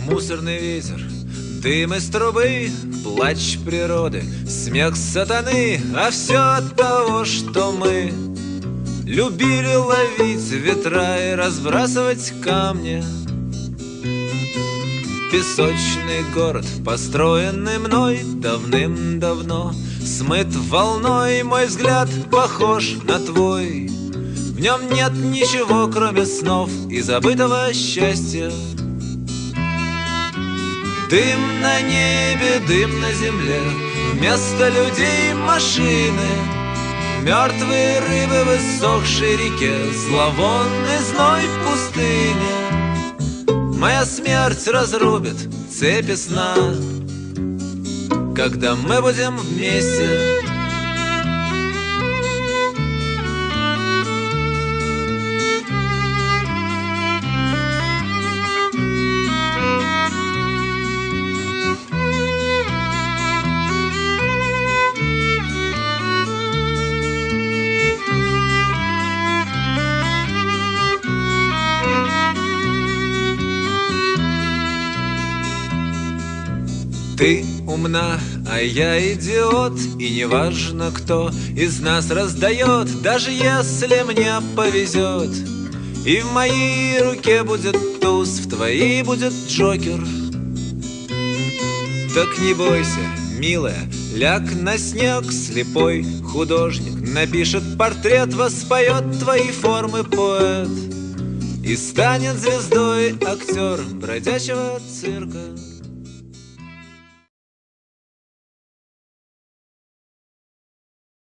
Мусорный ветер, дым из трубы, плач природы, смех сатаны, а все от того, что мы любили ловить ветра и разбрасывать камни. Песочный город, построенный мной давным-давно, смыт волной, мой взгляд похож на твой. В нем нет ничего, кроме снов и забытого счастья. Дым на небе, дым на земле, вместо людей машины, мертвые рыбы в иссохшей реке, зловонный зной в пустыне. Моя смерть разрубит цепи сна, когда мы будем вместе. Ты умна, а я идиот, и неважно, кто из нас раздает, даже если мне повезет. И в моей руке будет туз, в твоей будет джокер. Так не бойся, милая, ляг на снег, слепой художник напишет портрет, воспоет твои формы поэт и станет звездой актер бродячего цирка.